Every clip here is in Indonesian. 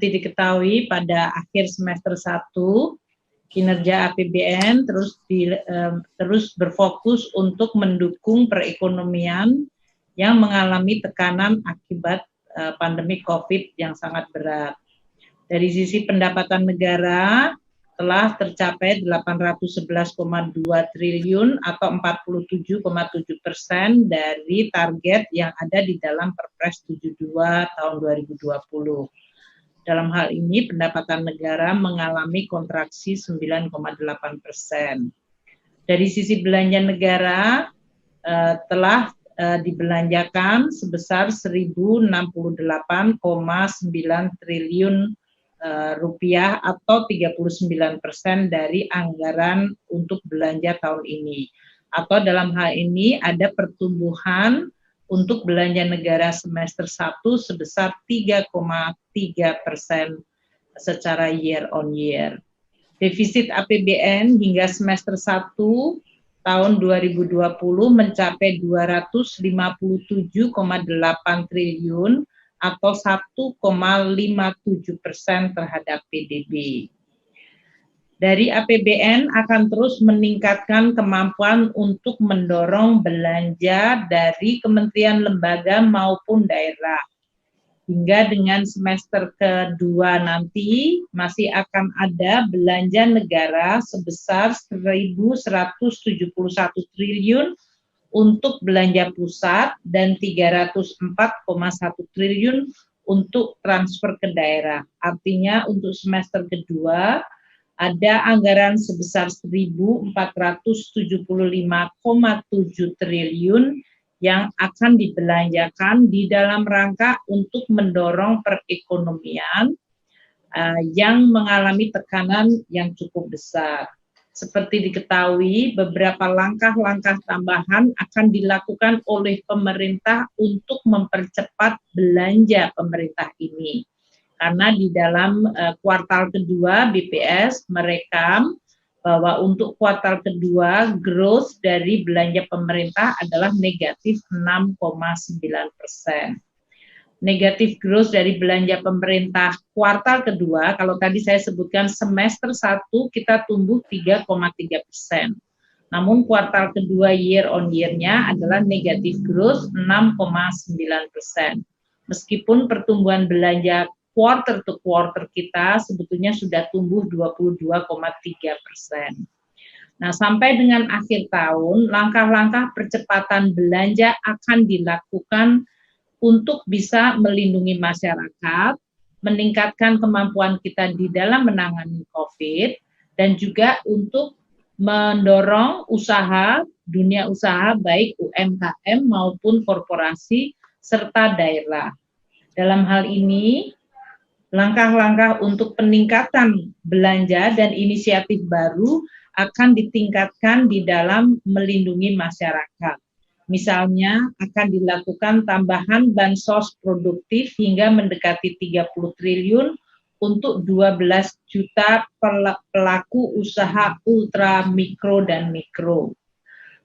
Seperti diketahui pada akhir semester 1, kinerja APBN terus berfokus untuk mendukung perekonomian yang mengalami tekanan akibat pandemi COVID yang sangat berat. Dari sisi pendapatan negara telah tercapai 811,2 triliun atau 47,7% dari target yang ada di dalam Perpres 72 tahun 2020. Dalam hal ini pendapatan negara mengalami kontraksi 9,8%. Dari sisi belanja negara telah dibelanjakan sebesar 1.068,9 triliun rupiah atau 39% dari anggaran untuk belanja tahun ini. Atau dalam hal ini ada pertumbuhan untuk belanja negara semester 1 sebesar 3,3% secara year on year. Defisit APBN hingga semester 1 tahun 2020 mencapai 257,8 triliun atau 1,57% terhadap PDB. Dari APBN akan terus meningkatkan kemampuan untuk mendorong belanja dari kementerian lembaga maupun daerah. Hingga dengan semester kedua nanti masih akan ada belanja negara sebesar 1.171 triliun untuk belanja pusat dan 304,1 triliun untuk transfer ke daerah. Artinya untuk semester kedua ada anggaran sebesar 1.475,7 triliun yang akan dibelanjakan di dalam rangka untuk mendorong perekonomian yang mengalami tekanan yang cukup besar. Seperti diketahui, beberapa langkah-langkah tambahan akan dilakukan oleh pemerintah untuk mempercepat belanja pemerintah ini. Karena di dalam kuartal kedua BPS merekam bahwa untuk kuartal kedua growth dari belanja pemerintah adalah negatif 6,9%. Negatif growth dari belanja pemerintah kuartal kedua, kalau tadi saya sebutkan semester 1 kita tumbuh 3,3%. Namun kuartal kedua year on year-nya adalah negatif growth 6,9%. Meskipun pertumbuhan belanja quarter to quarter kita sebetulnya sudah tumbuh 22,3%. Nah, sampai dengan akhir tahun, langkah-langkah percepatan belanja akan dilakukan untuk bisa melindungi masyarakat, meningkatkan kemampuan kita di dalam menangani COVID, dan juga untuk mendorong usaha, dunia usaha, baik UMKM maupun korporasi, serta daerah. Dalam hal ini, langkah-langkah untuk peningkatan belanja dan inisiatif baru akan ditingkatkan di dalam melindungi masyarakat. Misalnya akan dilakukan tambahan bansos produktif hingga mendekati 30 triliun untuk 12 juta pelaku usaha ultra mikro dan mikro.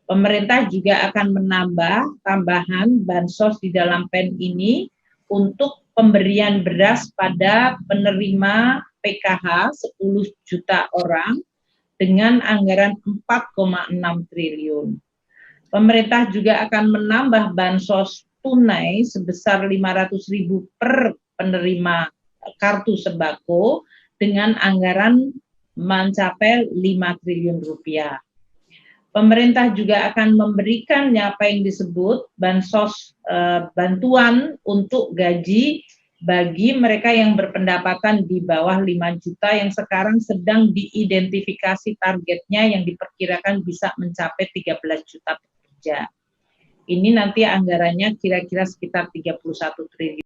Pemerintah juga akan menambah tambahan bansos di dalam PEN ini untuk pemberian beras pada penerima PKH 10 juta orang dengan anggaran 4,6 triliun. Pemerintah juga akan menambah bansos tunai sebesar 500.000 per penerima kartu sembako dengan anggaran mencapai 5 triliun rupiah. Pemerintah juga akan memberikan apa yang disebut bansos bantuan untuk gaji bagi mereka yang berpendapatan di bawah 5 juta yang sekarang sedang diidentifikasi targetnya yang diperkirakan bisa mencapai 13 juta pekerja. Ini nanti anggarannya kira-kira sekitar 31 triliun.